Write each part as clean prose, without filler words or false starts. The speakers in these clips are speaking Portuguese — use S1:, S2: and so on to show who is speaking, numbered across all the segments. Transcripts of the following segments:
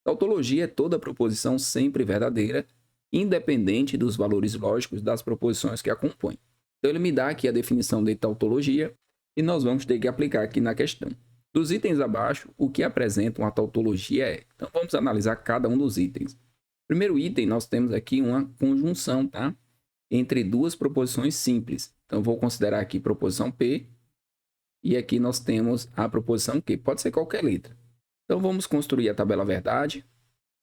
S1: Tautologia é toda proposição sempre verdadeira, independente dos valores lógicos das proposições que a compõem. Então, ele me dá aqui a definição de tautologia e nós vamos ter que aplicar aqui na questão. Dos itens abaixo, o que apresenta uma tautologia é. Então, vamos analisar cada um dos itens. Primeiro item, nós temos aqui uma conjunção, tá? Entre duas proposições simples. Então, vou considerar aqui proposição P e aqui nós temos a proposição Q. Pode ser qualquer letra. Então, vamos construir a tabela verdade.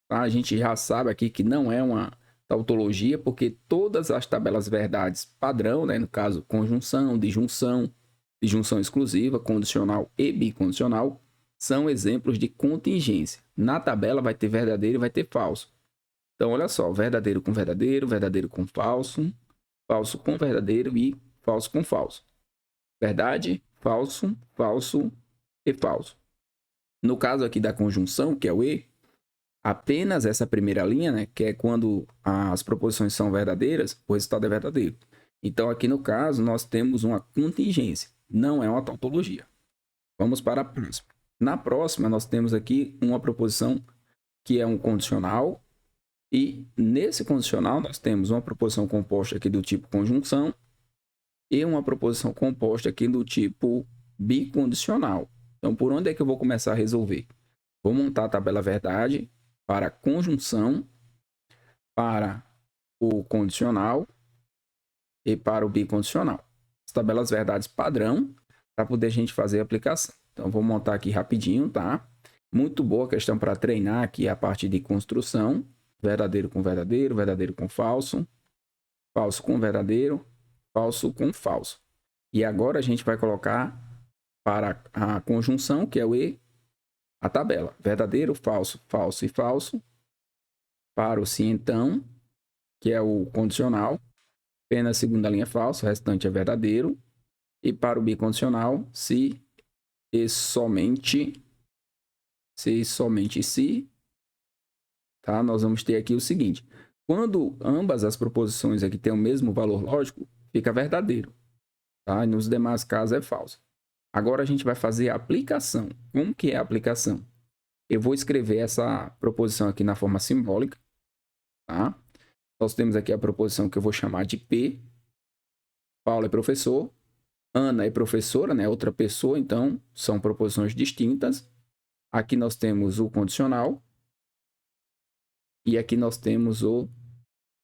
S1: Tá? A gente já sabe aqui que não é uma tautologia, porque todas as tabelas verdades padrão, né? No caso, conjunção, disjunção exclusiva, condicional e bicondicional, são exemplos de contingência. Na tabela vai ter verdadeiro e vai ter falso. Então, olha só, verdadeiro com falso, falso com verdadeiro e falso com falso. Verdade, falso, falso e falso. No caso aqui da conjunção, que é o E, apenas essa primeira linha, né, que é quando as proposições são verdadeiras, o resultado é verdadeiro. Então, aqui no caso, nós temos uma contingência, não é uma tautologia. Vamos para a próxima. Na próxima, nós temos aqui uma proposição que é um condicional, e nesse condicional nós temos uma proposição composta aqui do tipo conjunção e uma proposição composta aqui do tipo bicondicional. Então, por onde é que eu vou começar a resolver? Vou montar a tabela verdade para a conjunção, para o condicional e para o bicondicional. As tabelas verdades padrão para poder a gente fazer a aplicação. Então, vou montar aqui rapidinho, tá? Muito boa questão para treinar aqui a parte de construção. Verdadeiro com falso, falso com verdadeiro, falso com falso. E agora a gente vai colocar para a conjunção, que é o E, a tabela. Verdadeiro, falso, falso e falso. Para o se então, que é o condicional, apenas segunda linha é falso, o restante é verdadeiro. E para o bicondicional, se e somente se, tá? Nós vamos ter aqui o seguinte: quando ambas as proposições aqui têm o mesmo valor lógico, fica verdadeiro, tá? E nos demais casos é falso. Agora a gente vai fazer a aplicação. Como que é a aplicação? Eu vou escrever essa proposição aqui na forma simbólica, tá? Nós temos aqui a proposição que eu vou chamar de P. Paulo é professor, Ana é professora, né? Outra pessoa, então são proposições distintas. Aqui nós temos o condicional e aqui nós temos o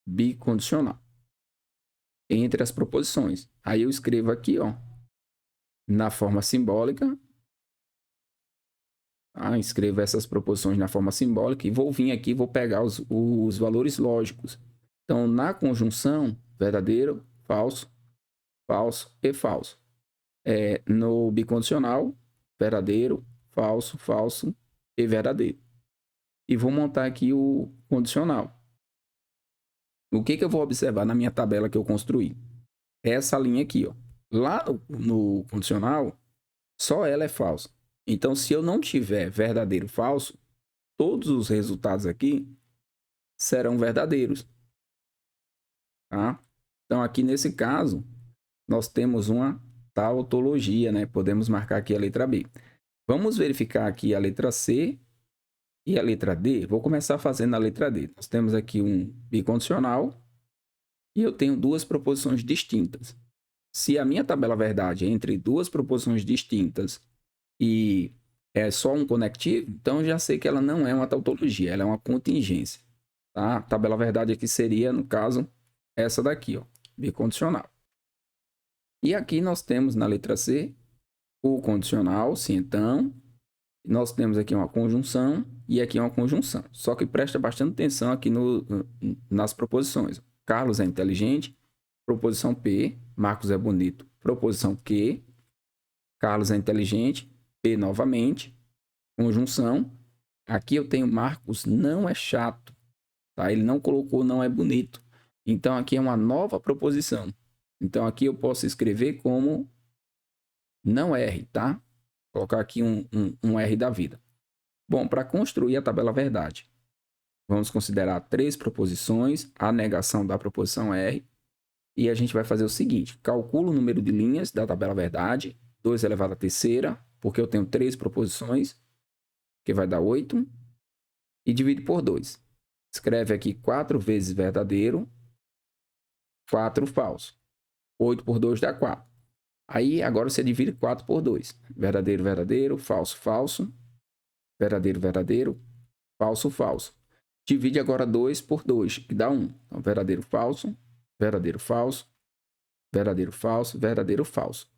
S1: bicondicional entre as proposições. Aí eu escrevo aqui, ó, na forma simbólica, tá? Escrevo essas proposições na forma simbólica e vou vir aqui, vou pegar os valores lógicos. Então, na conjunção, verdadeiro, falso, falso e falso. No bicondicional, verdadeiro, falso, falso e verdadeiro. E vou montar aqui o condicional. O que eu vou observar na minha tabela que eu construí? Essa linha aqui, ó. Lá no condicional, só ela é falsa. Então, se eu não tiver verdadeiro falso, todos os resultados aqui serão verdadeiros. Tá? Então, aqui nesse caso, nós temos uma tautologia, né? Podemos marcar aqui a letra B. Vamos verificar aqui a letra C e a letra D. Vou começar fazendo a letra D. Nós temos aqui um bicondicional e eu tenho duas proposições distintas. Se a minha tabela verdade é entre duas proposições distintas e é só um conectivo, então eu já sei que ela não é uma tautologia, ela é uma contingência. Tá? A tabela verdade aqui seria, no caso, essa daqui, ó, bicondicional. E aqui nós temos na letra C o condicional, se então. Nós temos aqui uma conjunção e aqui uma conjunção. Só que presta bastante atenção aqui nas proposições. Carlos é inteligente, proposição P. Marcos é bonito, proposição Q. Carlos é inteligente, P novamente. Conjunção. Aqui eu tenho Marcos não é chato. Tá? Ele não colocou não é bonito. Então, aqui é uma nova proposição. Então, aqui eu posso escrever como não R, tá? Vou colocar aqui um R da vida. Bom, para construir a tabela verdade, vamos considerar 3 proposições, a negação da proposição R, e a gente vai fazer o seguinte: calculo o número de linhas da tabela verdade, 2 elevado à terceira, porque eu tenho 3 proposições, que vai dar 8. e divide por 2. Escreve aqui 4 vezes verdadeiro, 4 falso. 8 por 2 dá 4. Aí, agora você divide 4 por 2. Verdadeiro, verdadeiro, falso, falso. Verdadeiro, verdadeiro, falso, falso. Divide agora 2 por 2, que dá 1. Então, verdadeiro, falso, verdadeiro, falso, verdadeiro, falso, verdadeiro, falso.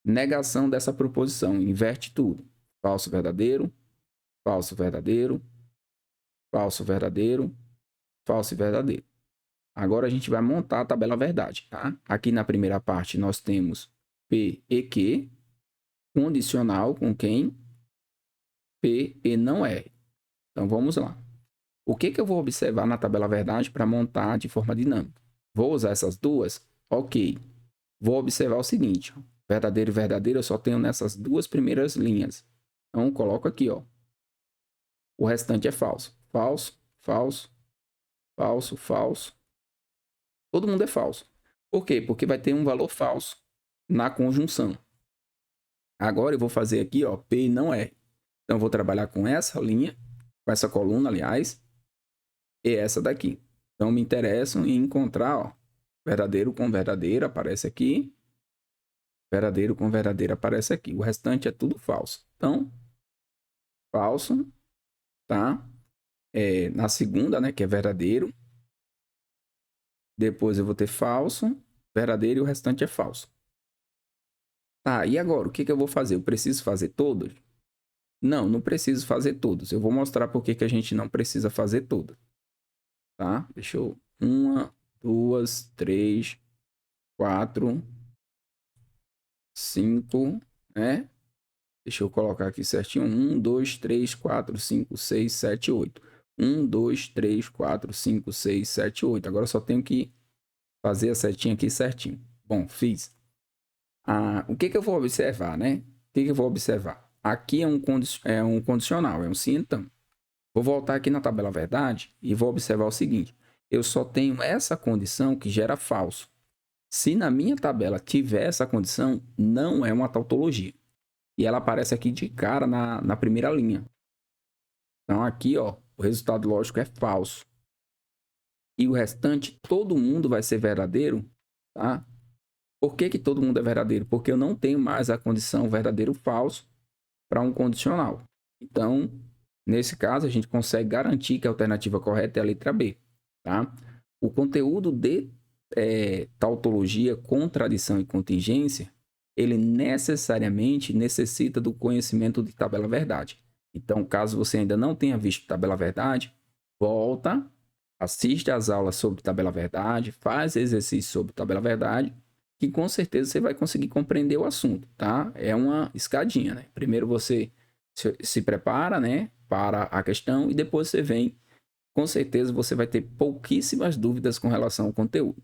S1: Negação dessa proposição, inverte tudo. Falso, verdadeiro, falso, verdadeiro, falso, verdadeiro, falso e verdadeiro. Agora a gente vai montar a tabela verdade, tá? Aqui na primeira parte nós temos P e Q, condicional com quem? P e não R. Então vamos lá. O que eu vou observar na tabela verdade para montar de forma dinâmica? Vou usar essas duas? Ok. Vou observar o seguinte, ó. Verdadeiro e verdadeiro eu só tenho nessas duas primeiras linhas. Então coloco aqui, ó. O restante é falso. Falso, falso, falso, falso. Todo mundo é falso. Por quê? Porque vai ter um valor falso na conjunção. Agora eu vou fazer aqui, ó, P e não R. Então eu vou trabalhar com essa linha, com essa coluna, aliás, e essa daqui. Então me interesso em encontrar, ó, verdadeiro com verdadeiro aparece aqui. Verdadeiro com verdadeiro aparece aqui. O restante é tudo falso. Então, falso, tá? Na segunda, né, que é verdadeiro. Depois eu vou ter falso, verdadeiro e o restante é falso. Tá, e agora, o que eu vou fazer? Eu preciso fazer todos? Não, não preciso fazer todos. Eu vou mostrar por que a gente não precisa fazer todos. Tá? Deixa eu... 1, 2, 3, 4, 5, né? Deixa eu colocar aqui certinho. 1, 2, 3, 4, 5, 6, 7, 8. 1, 2, 3, 4, 5, 6, 7, 8. Agora eu só tenho que fazer a setinha aqui certinho. Bom, fiz. O que eu vou observar, né? O que eu vou observar? Aqui é um condicional, é um sim, então. Vou voltar aqui na tabela verdade e vou observar o seguinte. Eu só tenho essa condição que gera falso. Se na minha tabela tiver essa condição, não é uma tautologia. E ela aparece aqui de cara na primeira linha. Então aqui, ó, o resultado lógico é falso. E o restante, todo mundo vai ser verdadeiro, tá? Por que todo mundo é verdadeiro? Porque eu não tenho mais a condição verdadeiro-falso para um condicional. Então, nesse caso, a gente consegue garantir que a alternativa correta é a letra B. Tá? O conteúdo de tautologia, contradição e contingência, ele necessariamente necessita do conhecimento de tabela verdade. Então, caso você ainda não tenha visto tabela verdade, volta, assiste às aulas sobre tabela verdade, faz exercício sobre tabela verdade, que com certeza você vai conseguir compreender o assunto, tá? É uma escadinha, né? Primeiro você se prepara, né, para a questão e depois você vem. Com certeza você vai ter pouquíssimas dúvidas com relação ao conteúdo.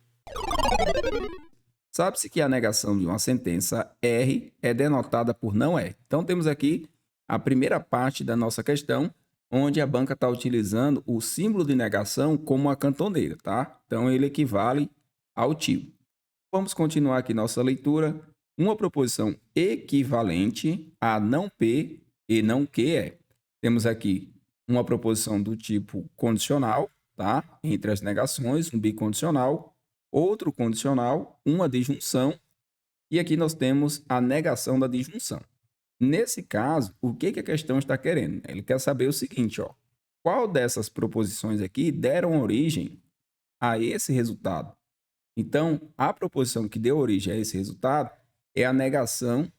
S1: Sabe-se que a negação de uma sentença R é denotada por não R. Então temos aqui a primeira parte da nossa questão, onde a banca está utilizando o símbolo de negação como a cantoneira, tá? Então ele equivale ao tio. Vamos continuar aqui nossa leitura. Uma proposição equivalente a não P e não Q é. Temos aqui uma proposição do tipo condicional, tá? Entre as negações, um bicondicional, outro condicional, uma disjunção, e aqui nós temos a negação da disjunção. Nesse caso, o que a questão está querendo? Ele quer saber o seguinte, ó. Qual dessas proposições aqui deram origem a esse resultado? Então, a proposição que deu origem a esse resultado é a negação,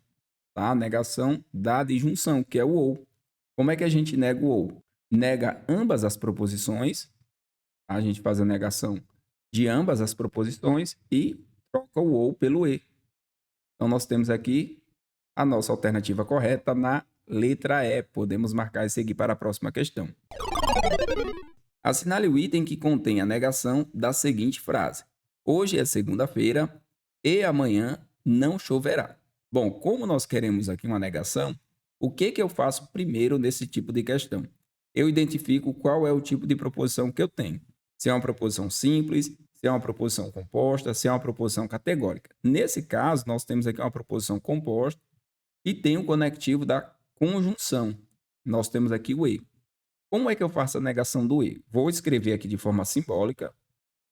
S1: tá? A negação da disjunção, que é o ou. Como é que a gente nega o ou? Nega ambas as proposições, a gente faz a negação de ambas as proposições e troca o ou pelo e. Então, nós temos aqui a nossa alternativa correta na letra E. Podemos marcar e seguir para a próxima questão. Assinale o item que contém a negação da seguinte frase. Hoje é segunda-feira e amanhã não choverá. Bom, como nós queremos aqui uma negação, o que eu faço primeiro nesse tipo de questão? Eu identifico qual é o tipo de proposição que eu tenho. Se é uma proposição simples, se é uma proposição composta, se é uma proposição categórica. Nesse caso, nós temos aqui uma proposição composta e tem o conectivo da conjunção. Nós temos aqui o e. Como é que eu faço a negação do E? Vou escrever aqui de forma simbólica,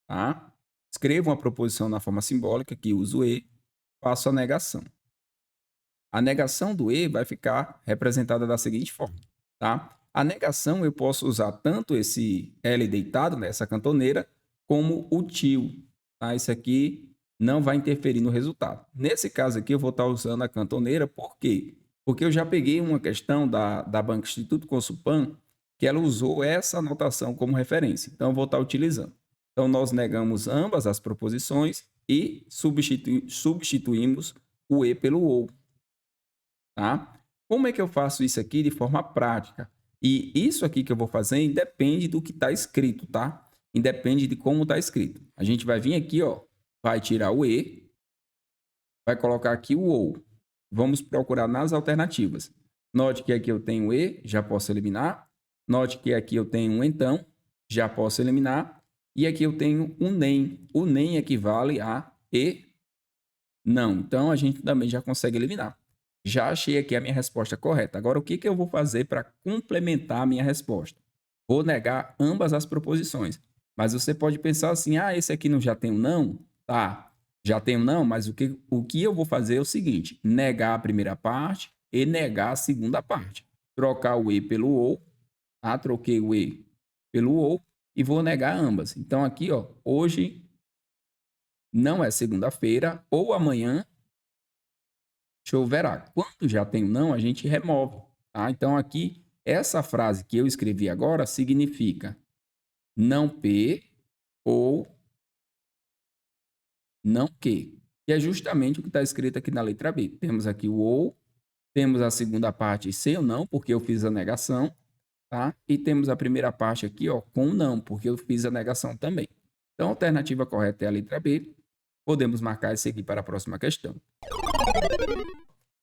S1: tá? Escrevo uma proposição na forma simbólica, que uso E, faço a negação. A negação do E vai ficar representada da seguinte forma, tá? A negação eu posso usar tanto esse L deitado, né, essa cantoneira, como o tio, tá? Isso aqui não vai interferir no resultado. Nesse caso aqui eu vou estar usando a cantoneira, por quê? Porque eu já peguei uma questão da Banco Instituto Consulpan, que ela usou essa anotação como referência. Então eu vou estar utilizando. Então nós negamos ambas as proposições e substituímos o E pelo OU. Tá? Como é que eu faço isso aqui de forma prática? E isso aqui que eu vou fazer independe do que está escrito, tá? Independe de como está escrito. A gente vai vir aqui, ó, vai tirar o E, vai colocar aqui o OU. Vamos procurar nas alternativas. Note que aqui eu tenho E, já posso eliminar. Note que aqui eu tenho um então, já posso eliminar. E aqui eu tenho um nem. O nem equivale a E não. Então, a gente também já consegue eliminar. Já achei aqui a minha resposta correta. Agora, o que eu vou fazer para complementar a minha resposta? Vou negar ambas as proposições. Mas você pode pensar assim, esse aqui não já tem um não? Tá, já tem um não, mas o que eu vou fazer é o seguinte, negar a primeira parte e negar a segunda parte. Trocar o E pelo OU, tá? Troquei o E pelo OU e vou negar ambas. Então, aqui, ó, hoje não é segunda-feira ou amanhã choverá. Quando já tem um não, a gente remove. Tá? Então, aqui, essa frase que eu escrevi agora significa não P ou não que. E é justamente o que está escrito aqui na letra B. Temos aqui o ou, temos a segunda parte sem ou não, porque eu fiz a negação, tá? E temos a primeira parte aqui, ó, com não, porque eu fiz a negação também. Então, a alternativa correta é a letra B. Podemos marcar e seguir para a próxima questão.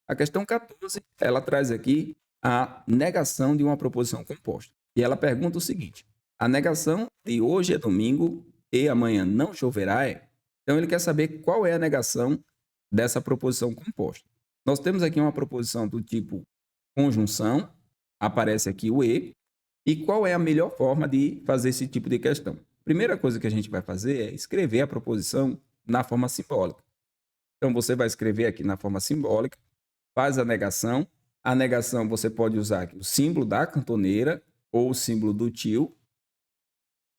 S1: A questão 14, ela traz aqui a negação de uma proposição composta. E ela pergunta o seguinte: a negação de hoje é domingo e amanhã não choverá é? Então, ele quer saber qual é a negação dessa proposição composta. Nós temos aqui uma proposição do tipo conjunção, aparece aqui o E, e qual é a melhor forma de fazer esse tipo de questão? Primeira coisa que a gente vai fazer é escrever a proposição na forma simbólica. Então, você vai escrever aqui na forma simbólica, faz a negação. A negação você pode usar aqui o símbolo da cantoneira ou o símbolo do tio,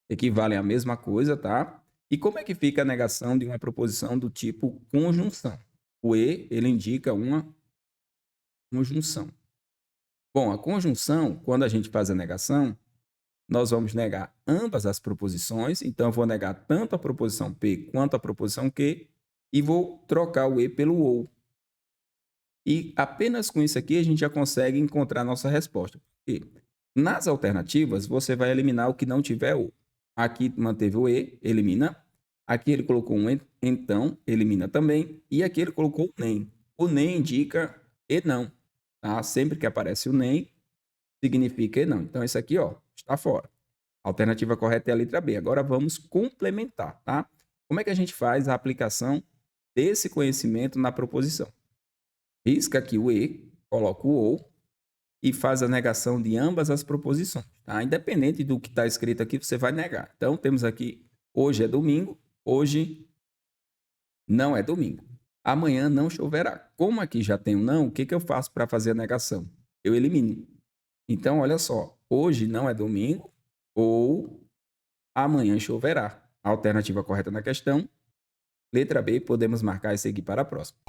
S1: equivalem à mesma coisa, tá? E como é que fica a negação de uma proposição do tipo conjunção? O E, ele indica uma conjunção. Bom, a conjunção, quando a gente faz a negação, nós vamos negar ambas as proposições. Então, eu vou negar tanto a proposição P quanto a proposição Q e vou trocar o E pelo OU. E apenas com isso aqui a gente já consegue encontrar a nossa resposta. Porque nas alternativas, você vai eliminar o que não tiver O. Aqui manteve o E, elimina. Aqui ele colocou um então, elimina também. E aqui ele colocou o nem. O nem indica e não. Tá? Sempre que aparece o nem, significa e não. Então, isso aqui, ó, está fora. A alternativa correta é a letra B. Agora vamos complementar, tá? Como é que a gente faz a aplicação desse conhecimento na proposição? Risca aqui o E, coloca o OU e faz a negação de ambas as proposições. Tá? Independente do que está escrito aqui, você vai negar. Então, temos aqui, hoje é domingo, hoje não é domingo. Amanhã não choverá. Como aqui já tem um não, o que eu faço para fazer a negação? Eu elimino. Então, olha só, hoje não é domingo ou amanhã choverá. A alternativa correta na questão, letra B, podemos marcar e seguir para a próxima.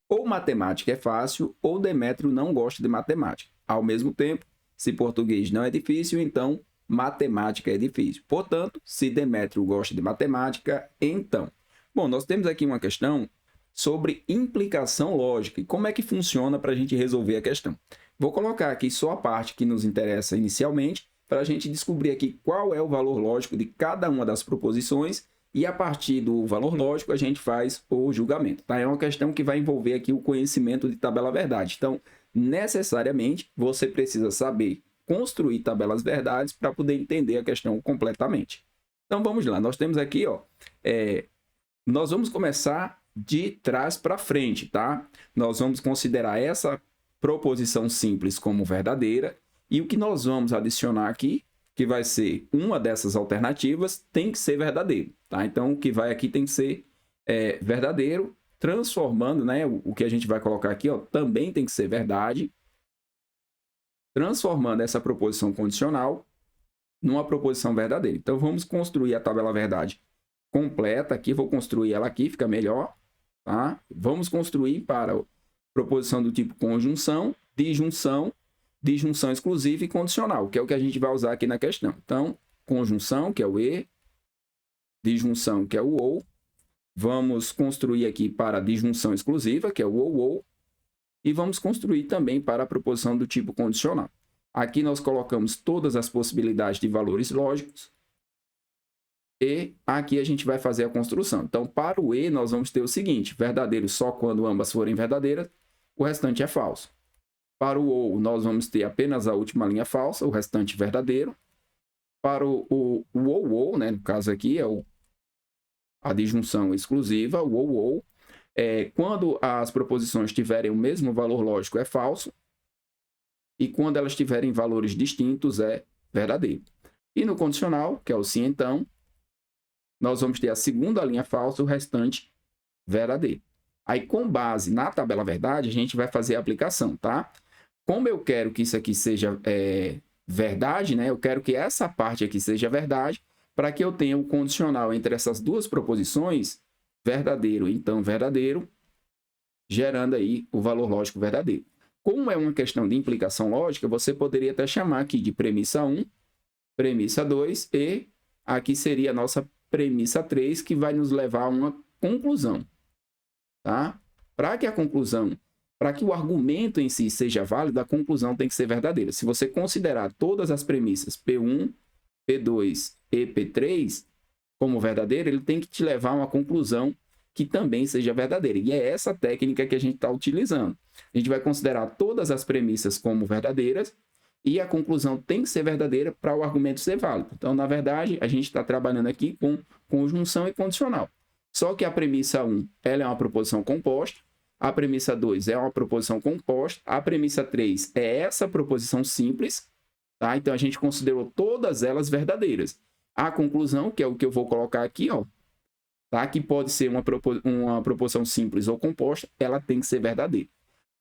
S1: Ou matemática é fácil, ou Demétrio não gosta de matemática. Ao mesmo tempo, se português não é difícil, então matemática é difícil. Portanto, se Demétrio gosta de matemática, então. Bom, nós temos aqui uma questão sobre implicação lógica e como é que funciona para a gente resolver a questão. Vou colocar aqui só a parte que nos interessa inicialmente, para a gente descobrir aqui qual é o valor lógico de cada uma das proposições e a partir do valor lógico a gente faz o julgamento. Tá? É uma questão que vai envolver aqui o conhecimento de tabela-verdade. Então, necessariamente, você precisa saber construir tabelas verdades para poder entender a questão completamente. Então, vamos lá. Nós temos aqui, ó, nós vamos começar de trás para frente, tá? Nós vamos considerar essa proposição simples como verdadeira E o que nós vamos adicionar aqui, que vai ser uma dessas alternativas, tem que ser verdadeiro, tá? Então, o que vai aqui tem que ser verdadeiro, transformando, né? O que a gente vai colocar aqui, ó, também tem que ser verdade, transformando essa proposição condicional numa proposição verdadeira. Então, vamos construir a tabela verdade completa aqui, vou construir ela aqui, fica melhor, tá? Vamos construir para proposição do tipo conjunção, disjunção, disjunção exclusiva e condicional, que é o que a gente vai usar aqui na questão. Então, conjunção, que é o e, disjunção, que é o ou, vamos construir aqui para a disjunção exclusiva, que é o ou, e vamos construir também para a proposição do tipo condicional. Aqui nós colocamos todas as possibilidades de valores lógicos, e aqui a gente vai fazer a construção. Então, para o e, nós vamos ter o seguinte: verdadeiro só quando ambas forem verdadeiras, o restante é falso. Para o ou, nós vamos ter apenas a última linha falsa, o restante verdadeiro. Para o ou, né, no caso aqui, é a disjunção exclusiva, o ou, quando as proposições tiverem o mesmo valor lógico, é falso. E quando elas tiverem valores distintos, é verdadeiro. E no condicional, que é o sim, então, nós vamos ter a segunda linha falsa, o restante verdadeiro. Aí, com base na tabela verdade, a gente vai fazer a aplicação, tá? Como eu quero que isso aqui seja verdade, né? Eu quero que essa parte aqui seja verdade, para que eu tenha o condicional entre essas duas proposições, verdadeiro, então verdadeiro, gerando aí o valor lógico verdadeiro. Como é uma questão de implicação lógica, você poderia até chamar aqui de premissa 1, premissa 2 e aqui seria a nossa premissa 3, que vai nos levar a uma conclusão, tá? Para que a conclusão, para que o argumento em si seja válido, a conclusão tem que ser verdadeira. Se você considerar todas as premissas P1, P2 e P3 como verdadeira, ele tem que te levar a uma conclusão que também seja verdadeira. E é essa técnica que a gente está utilizando. A gente vai considerar todas as premissas como verdadeiras e a conclusão tem que ser verdadeira para o argumento ser válido. Então, na verdade, a gente está trabalhando aqui com conjunção e condicional. Só que a premissa 1 ela é uma proposição composta, a premissa 2 é uma proposição composta, a premissa 3 é essa proposição simples, tá? Então, a gente considerou todas elas verdadeiras. A conclusão, que é o que eu vou colocar aqui, ó, tá? Que pode ser uma proposição simples ou composta, ela tem que ser verdadeira.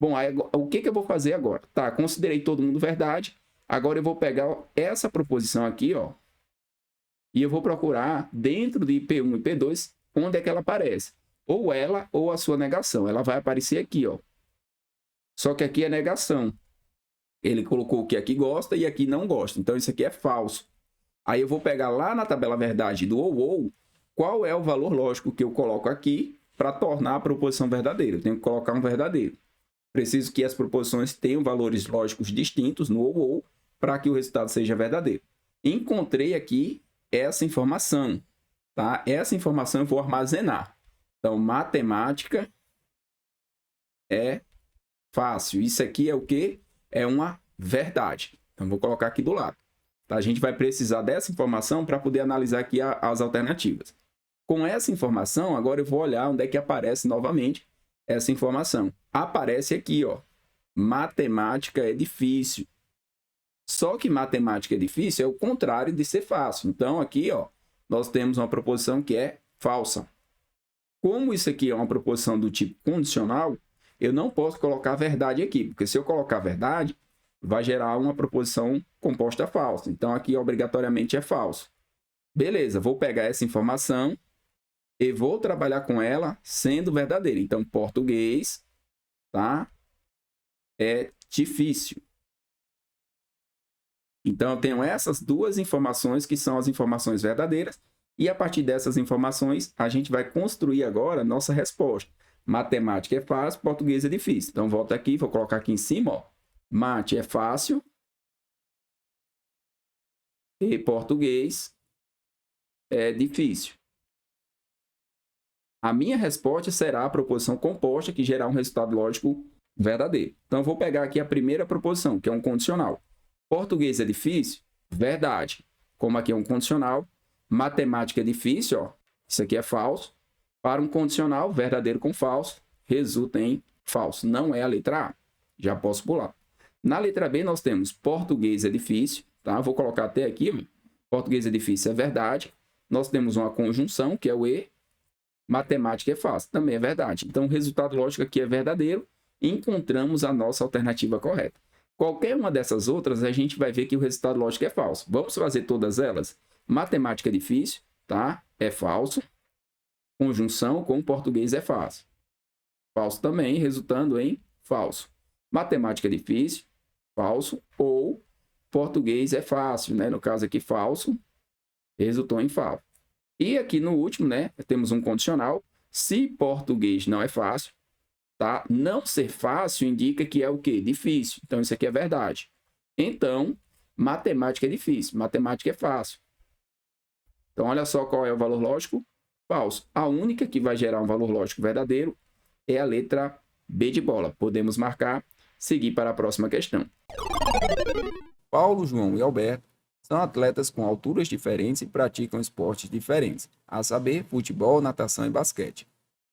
S1: Bom, aí, o que eu vou fazer agora? Tá, considerei todo mundo verdade. Agora eu vou pegar essa proposição aqui, ó, e eu vou procurar dentro de P1 e P2 onde é que ela aparece. Ou ela ou a sua negação. Ela vai aparecer aqui, ó. Só que aqui é negação. Ele colocou o que aqui gosta e aqui não gosta. Então isso aqui é falso. Aí eu vou pegar lá na tabela verdade do ou, qual é o valor lógico que eu coloco aqui para tornar a proposição verdadeira. Eu tenho que colocar um verdadeiro. Preciso que as proposições tenham valores lógicos distintos no ou para que o resultado seja verdadeiro. Encontrei aqui essa informação, tá? Essa informação eu vou armazenar. Então, matemática é fácil. Isso aqui é o quê? É uma verdade. Então, vou colocar aqui do lado. Tá? A gente vai precisar dessa informação para poder analisar aqui as alternativas. Com essa informação, agora eu vou olhar onde é que aparece novamente essa informação. Aparece aqui, ó. Matemática é difícil. Só que matemática é difícil é o contrário de ser fácil. Então, aqui, ó, nós temos uma proposição que é falsa. Como isso aqui é uma proposição do tipo condicional, eu não posso colocar verdade aqui, porque se eu colocar verdade, vai gerar uma proposição composta falsa. Então, aqui, obrigatoriamente, é falso. Beleza, vou pegar essa informação e vou trabalhar com ela sendo verdadeira. Então, português, tá? É difícil. Então, eu tenho essas duas informações que são as informações verdadeiras e a partir dessas informações, a gente vai construir agora a nossa resposta. Matemática é fácil, português é difícil. Então, volto aqui, vou colocar aqui em cima, ó. Mate é fácil e português é difícil. A minha resposta será a proposição composta que gerar um resultado lógico verdadeiro. Então, eu vou pegar aqui a primeira proposição, que é um condicional. Português é difícil? Verdade. Como aqui é um condicional, matemática é difícil, ó. Isso aqui é falso. Para um condicional, verdadeiro com falso, resulta em falso. Não é a letra A. Já posso pular. Na letra B, nós temos português é difícil, tá? Vou colocar até aqui, ó. Português é difícil é verdade. Nós temos uma conjunção, que é o E. Matemática é fácil, também é verdade. Então, o resultado lógico aqui é verdadeiro. Encontramos a nossa alternativa correta. Qualquer uma dessas outras, a gente vai ver que o resultado lógico é falso. Vamos fazer todas elas? Matemática é difícil, tá? É falso. Conjunção com português é fácil. Falso também, resultando em falso. Matemática é difícil, falso. Ou português é fácil, né? No caso aqui, falso, resultou em falso. E aqui no último, né? Temos um condicional. Se português não é fácil, tá? Não ser fácil indica que é o quê? Difícil. Então, isso aqui é verdade. Então, matemática é difícil, matemática é fácil. Então, olha só qual é o valor lógico. Falso. A única que vai gerar um valor lógico verdadeiro é a letra B de bola. Podemos marcar, seguir para a próxima questão. Paulo, João e Alberto são atletas com alturas diferentes e praticam esportes diferentes, a saber, futebol, natação e basquete.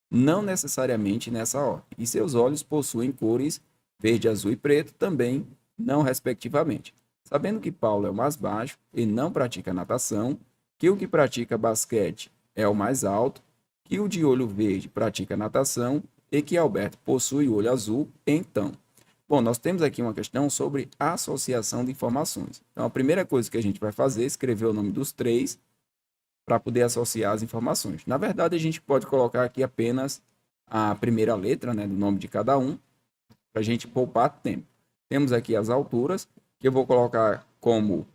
S1: Não necessariamente nessa ordem, e seus olhos possuem cores verde, azul e preto também, não respectivamente. Sabendo que Paulo é o mais baixo e não pratica natação, que o que pratica basquete é o mais alto, que o de olho verde pratica natação e que Alberto possui olho azul, então. Bom, nós temos aqui uma questão sobre associação de informações. Então, a primeira coisa que a gente vai fazer é escrever o nome dos três para poder associar as informações. Na verdade, a gente pode colocar aqui apenas a primeira letra, né, do nome de cada um, para a gente poupar tempo. Temos aqui as alturas, que eu vou colocar como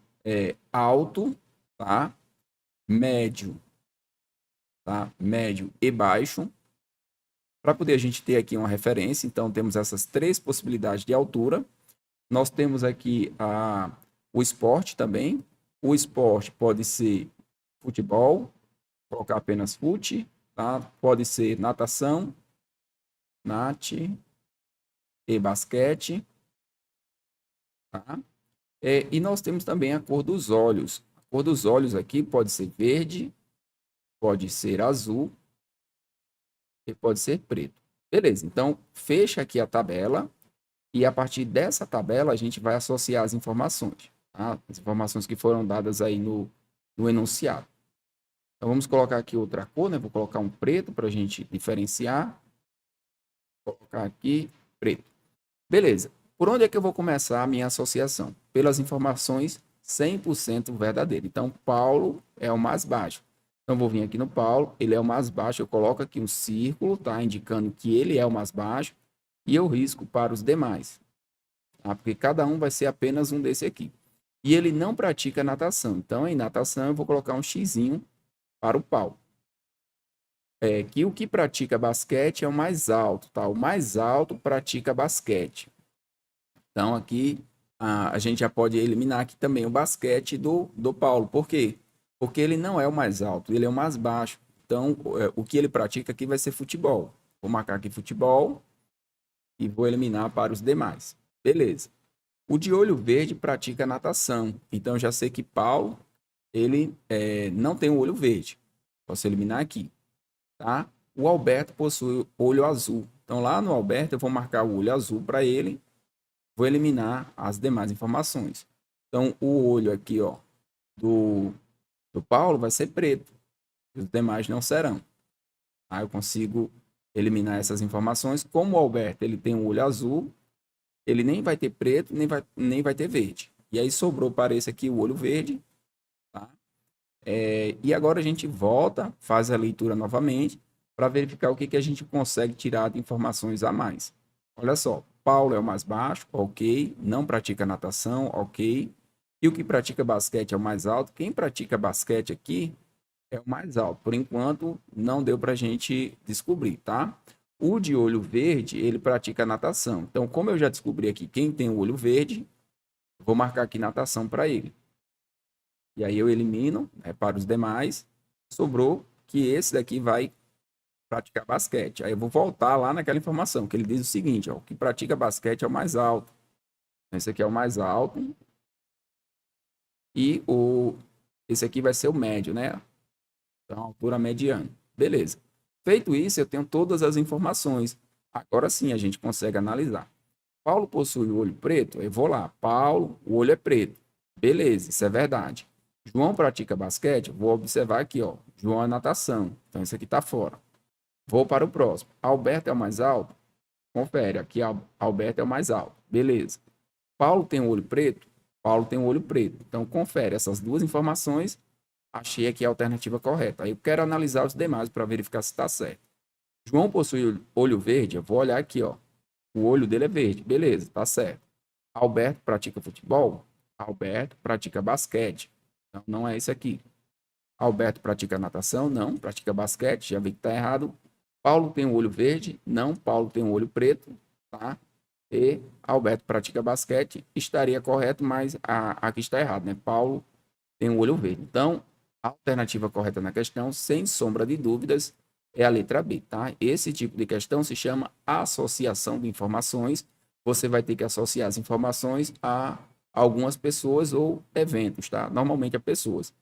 S1: alto, tá? Médio, tá? Médio e baixo, para poder a gente ter aqui uma referência. Então, temos essas três possibilidades de altura. Nós temos aqui o esporte também. O esporte pode ser futebol, colocar apenas fute, tá? Pode ser natação, nat e basquete, tá? E nós temos também a cor dos olhos. A cor dos olhos aqui pode ser verde, pode ser azul e pode ser preto. Beleza, então fecha aqui a tabela e a partir dessa tabela a gente vai associar as informações, tá? As informações que foram dadas aí no enunciado. Então vamos colocar aqui outra cor, né? Vou colocar um preto para a gente diferenciar. Vou colocar aqui preto. Beleza. Por onde é que eu vou começar a minha associação? Pelas informações 100% verdadeiras. Então, Paulo é o mais baixo. Então, vou vir aqui no Paulo, ele é o mais baixo. Eu coloco aqui um círculo, tá? Indicando que ele é o mais baixo. E eu risco para os demais, tá? Porque cada um vai ser apenas um desse aqui. E ele não pratica natação. Então, em natação, eu vou colocar um xizinho para o Paulo. Que o que pratica basquete é o mais alto, tá? O mais alto pratica basquete. Então, aqui a gente já pode eliminar aqui também o basquete do Paulo. Por quê? Porque ele não é o mais alto, ele é o mais baixo. Então, o que ele pratica aqui vai ser futebol. Vou marcar aqui futebol e vou eliminar para os demais. Beleza. O de olho verde pratica natação. Então, já sei que Paulo, ele não tem o olho verde. Posso eliminar aqui, tá? O Alberto possui olho azul. Então, lá no Alberto, eu vou marcar o olho azul para ele. Vou eliminar as demais informações. Então, o olho aqui, ó, do Paulo vai ser preto. Os demais não serão. Aí eu consigo eliminar essas informações. Como o Alberto ele tem um olho azul, ele nem vai ter preto, nem vai ter verde. E aí sobrou para esse aqui o olho verde. Tá? E agora a gente volta, faz a leitura novamente, para verificar o que a gente consegue tirar de informações a mais. Olha só. Paulo é o mais baixo, ok. Não pratica natação, ok. E o que pratica basquete é o mais alto. Quem pratica basquete aqui é o mais alto. Por enquanto, não deu para a gente descobrir, tá? O de olho verde, ele pratica natação. Então, como eu já descobri aqui quem tem o olho verde, vou marcar aqui natação para ele. E aí eu elimino para os demais. Sobrou que esse daqui vai praticar basquete. Aí eu vou voltar lá naquela informação, que ele diz o seguinte, ó, o que pratica basquete é o mais alto. Esse aqui é o mais alto. E esse aqui vai ser o médio, né? Então, altura mediana. Beleza. Feito isso, eu tenho todas as informações. Agora sim, a gente consegue analisar. Paulo possui o olho preto? Eu vou lá. Paulo, o olho é preto. Beleza, isso é verdade. João pratica basquete? Vou observar aqui, ó. João é natação. Então, isso aqui está fora. Vou para o próximo. Alberto é o mais alto? Confere, aqui Alberto é o mais alto. Beleza. Paulo tem o olho preto? Paulo tem o olho preto. Então, confere essas duas informações. Achei aqui a alternativa correta. Aí eu quero analisar os demais para verificar se está certo. João possui olho verde? Eu vou olhar aqui, ó. O olho dele é verde. Beleza, tá certo. Alberto pratica futebol? Alberto pratica basquete. Então, não é esse aqui. Alberto pratica natação? Não. Pratica basquete? Já vi que está errado. Paulo tem o olho verde? Não. Paulo tem o olho preto. Tá? E Alberto pratica basquete? Estaria correto, mas aqui está errado, né? Paulo tem o olho verde. Então, a alternativa correta na questão, sem sombra de dúvidas, é a letra B, tá? Esse tipo de questão se chama associação de informações. Você vai ter que associar as informações a algumas pessoas ou eventos, tá? Normalmente a pessoas.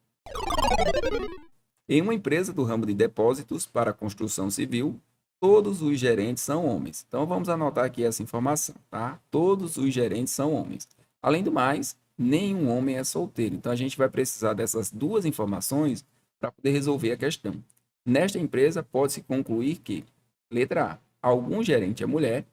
S1: Em uma empresa do ramo de depósitos para construção civil, todos os gerentes são homens. Então vamos anotar aqui essa informação, tá? Todos os gerentes são homens. Além do mais, nenhum homem é solteiro. Então a gente vai precisar dessas duas informações para poder resolver a questão. Nesta empresa pode-se concluir que, letra A, algum gerente é mulher.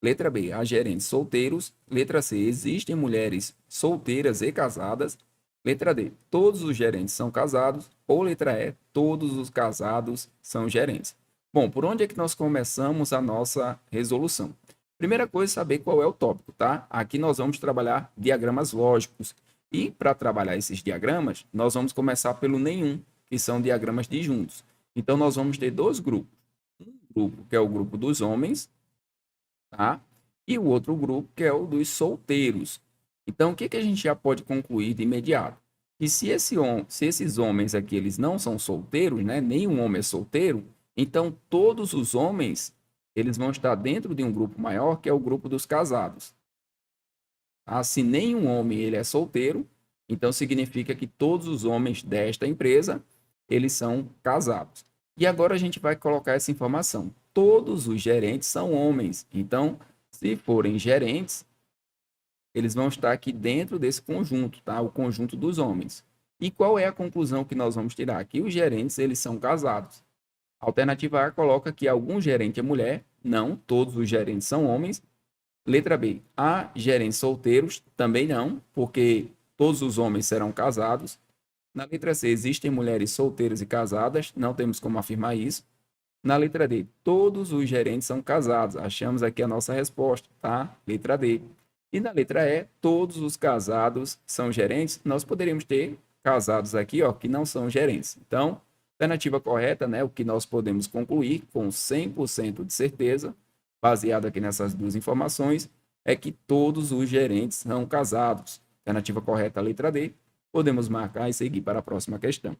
S1: Letra B, há gerentes solteiros. Letra C, existem mulheres solteiras e casadas. Letra D, todos os gerentes são casados. Ou letra E, todos os casados são gerentes. Bom, por onde é que nós começamos a nossa resolução? Primeira coisa, saber qual é o tópico, tá? Aqui nós vamos trabalhar diagramas lógicos. E para trabalhar esses diagramas, nós vamos começar pelo nenhum, que são diagramas disjuntos. Então, nós vamos ter dois grupos. Um grupo que é o grupo dos homens, tá? E o outro grupo que é o dos solteiros. Então, o que a gente já pode concluir de imediato? Que se esses homens aqui eles não são solteiros, né? Nenhum homem é solteiro, então todos os homens eles vão estar dentro de um grupo maior, que é o grupo dos casados. Tá? Se nenhum homem ele é solteiro, então significa que todos os homens desta empresa eles são casados. E agora a gente vai colocar essa informação. Todos os gerentes são homens. Então, se forem gerentes, eles vão estar aqui dentro desse conjunto, tá? O conjunto dos homens. E qual é a conclusão que nós vamos tirar? Que os gerentes, eles são casados. A alternativa A coloca que algum gerente é mulher. Não, todos os gerentes são homens. Letra B, há gerentes solteiros. Também não, porque todos os homens serão casados. Na letra C, existem mulheres solteiras e casadas. Não temos como afirmar isso. Na letra D, todos os gerentes são casados. Achamos aqui a nossa resposta, tá? Letra D. E na letra E, todos os casados são gerentes. Nós poderíamos ter casados aqui, ó, que não são gerentes. Então, alternativa correta, né? O que nós podemos concluir com 100% de certeza, baseado aqui nessas duas informações, é que todos os gerentes são casados. Alternativa correta, letra D. Podemos marcar e seguir para a próxima questão.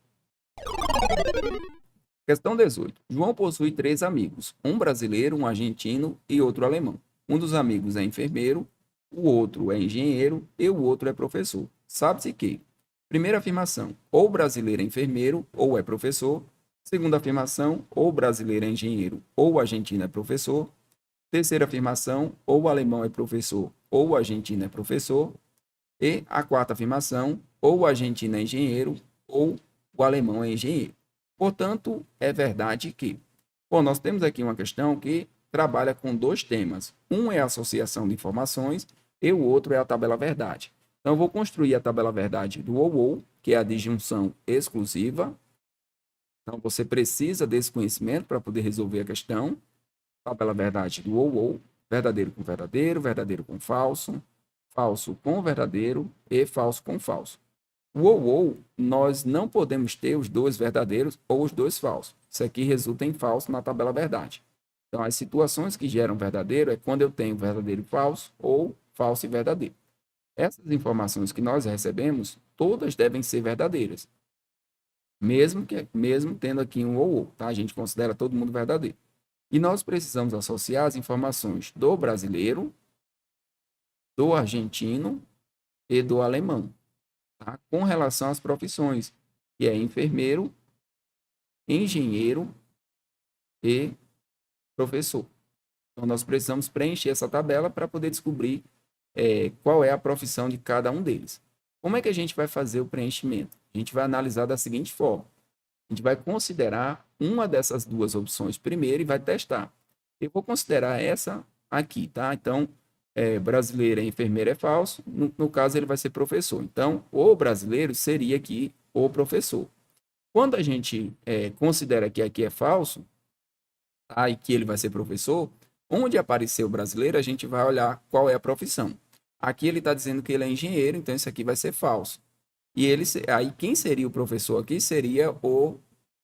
S1: Questão 18. João possui três amigos, um brasileiro, um argentino e outro alemão. Um dos amigos é enfermeiro, o outro é engenheiro e o outro é professor. Sabe-se que, primeira afirmação, ou brasileiro é enfermeiro ou é professor. Segunda afirmação, ou brasileiro é engenheiro ou argentino é professor. Terceira afirmação, ou o alemão é professor ou o argentino é professor. E a quarta afirmação, ou o argentino é engenheiro ou o alemão é engenheiro. Portanto, é verdade que, bom, nós temos aqui uma questão que trabalha com dois temas. Um é a associação de informações e o outro é a tabela verdade. Então, eu vou construir a tabela verdade do ou, que é a disjunção exclusiva. Então, você precisa desse conhecimento para poder resolver a questão. Tabela verdade do ou, verdadeiro com verdadeiro, verdadeiro com falso, falso com verdadeiro e falso com falso. O ou, nós não podemos ter os dois verdadeiros ou os dois falsos. Isso aqui resulta em falso na tabela verdade. Então, as situações que geram verdadeiro é quando eu tenho verdadeiro e falso ou falso e verdadeiro. Essas informações que nós recebemos, todas devem ser verdadeiras. Mesmo tendo aqui um ou, tá? A gente considera todo mundo verdadeiro. E nós precisamos associar as informações do brasileiro, do argentino e do alemão. Tá? Com relação às profissões, que é enfermeiro, engenheiro e professor. Então, nós precisamos preencher essa tabela para poder descobrir qual é a profissão de cada um deles. Como é que a gente vai fazer o preenchimento? A gente vai analisar da seguinte forma. A gente vai considerar uma dessas duas opções primeiro e vai testar. Eu vou considerar essa aqui, tá? Então, brasileiro é enfermeiro é falso. No caso, ele vai ser professor. Então, o brasileiro seria aqui o professor. Quando a gente considera que aqui é falso, tá? E que ele vai ser professor, onde aparecer o brasileiro, a gente vai olhar qual é a profissão. Aqui ele está dizendo que ele é engenheiro, então isso aqui vai ser falso. E aí quem seria o professor aqui seria o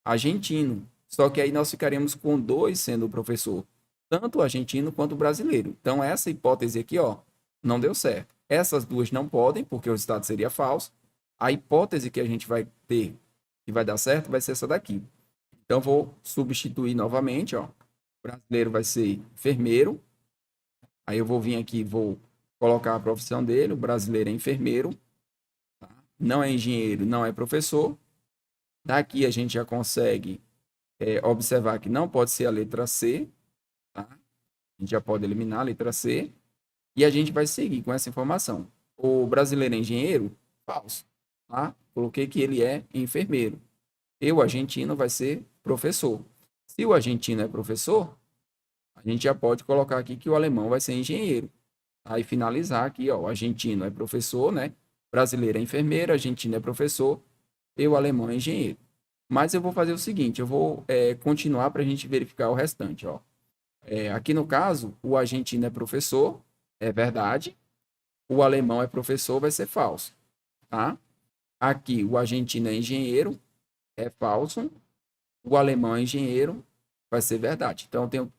S1: argentino. Só que aí nós ficaríamos com dois sendo o professor, tanto o argentino quanto o brasileiro. Então essa hipótese aqui, ó, não deu certo. Essas duas não podem, porque o resultado seria falso. A hipótese que a gente vai ter que vai dar certo vai ser essa daqui. Então vou substituir novamente, ó. O brasileiro vai ser enfermeiro. Aí eu vou vir aqui, vou colocar a profissão dele. O brasileiro é enfermeiro. Não é engenheiro, não é professor. Daqui a gente já consegue observar que não pode ser a letra C. Tá? A gente já pode eliminar a letra C. E a gente vai seguir com essa informação. O brasileiro é engenheiro? Falso. Tá? Coloquei que ele é enfermeiro. E o argentino vai ser professor. Se o argentino é professor, a gente já pode colocar aqui que o alemão vai ser engenheiro. Aí finalizar aqui, ó, o argentino é professor, né? Brasileiro é enfermeiro, argentino é professor, e o alemão é engenheiro. Mas eu vou fazer o seguinte, eu vou continuar para a gente verificar o restante, ó. Aqui no caso, o argentino é professor, é verdade. O alemão é professor, vai ser falso, tá? Aqui, o argentino é engenheiro, é falso. O alemão é engenheiro, vai ser verdade. Então, eu tenho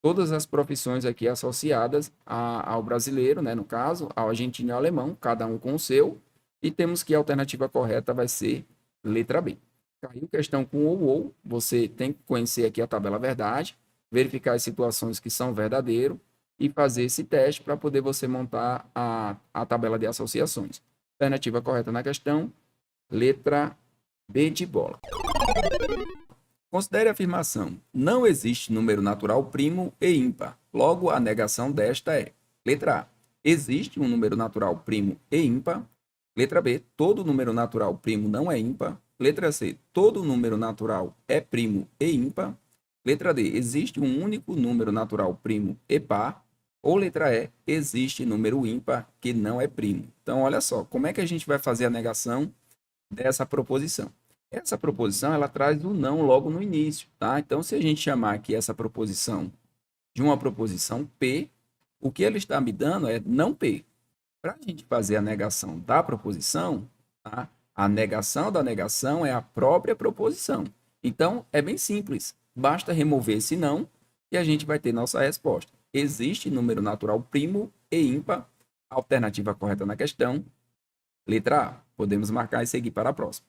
S1: todas as profissões aqui associadas ao brasileiro, né? No caso, ao argentino e ao alemão, cada um com o seu. E temos que a alternativa correta vai ser letra B. Caiu questão com ou, você tem que conhecer aqui a tabela verdade, verificar as situações que são verdadeiro e fazer esse teste para poder você montar a tabela de associações. Alternativa correta na questão, letra B de bola. Considere a afirmação: não existe número natural primo e ímpar. Logo, a negação desta é: letra A, existe um número natural primo e ímpar. Letra B, todo número natural primo não é ímpar. Letra C, todo número natural é primo e ímpar. Letra D, existe um único número natural primo e par. Ou letra E, existe número ímpar que não é primo. Então, olha só, como é que a gente vai fazer a negação dessa proposição? Essa proposição, ela traz o não logo no início, tá? Então, se a gente chamar aqui essa proposição de uma proposição P, o que ele está me dando é não P. Para a gente fazer a negação da proposição, tá? A negação da negação é a própria proposição. Então, é bem simples. Basta remover esse não e a gente vai ter nossa resposta. Existe número natural primo e ímpar. Alternativa correta na questão, letra A. Podemos marcar e seguir para a próxima.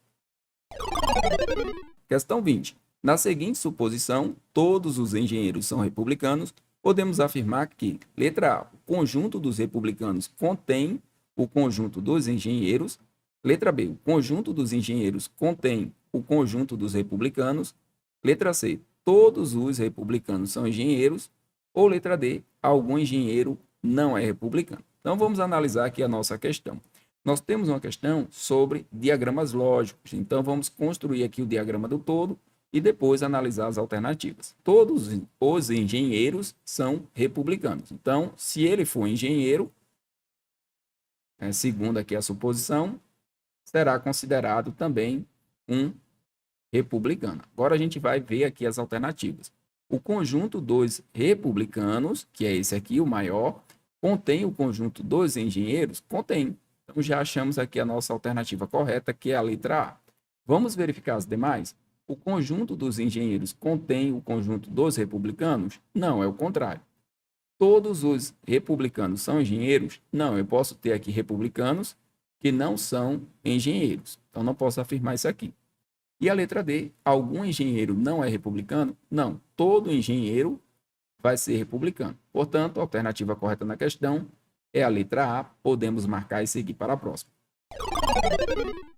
S1: Questão 20. Na seguinte suposição, todos os engenheiros são republicanos, podemos afirmar que, letra A, o conjunto dos republicanos contém o conjunto dos engenheiros. Letra B, o conjunto dos engenheiros contém o conjunto dos republicanos. Letra C, todos os republicanos são engenheiros. Ou letra D, algum engenheiro não é republicano. Então, vamos analisar aqui a nossa questão. Nós temos uma questão sobre diagramas lógicos. Então, vamos construir aqui o diagrama do todo e depois analisar as alternativas. Todos os engenheiros são republicanos. Então, se ele for engenheiro, segundo aqui a suposição, será considerado também um republicano. Agora a gente vai ver aqui as alternativas. O conjunto dos republicanos, que é esse aqui, o maior, contém o conjunto dos engenheiros? Contém. Então, já achamos aqui a nossa alternativa correta, que é a letra A. Vamos verificar as demais? O conjunto dos engenheiros contém o conjunto dos republicanos? Não, é o contrário. Todos os republicanos são engenheiros? Não, eu posso ter aqui republicanos que não são engenheiros. Então, não posso afirmar isso aqui. E a letra D, algum engenheiro não é republicano? Não, todo engenheiro vai ser republicano. Portanto, a alternativa correta na questão é a letra A. Podemos marcar e seguir para a próxima.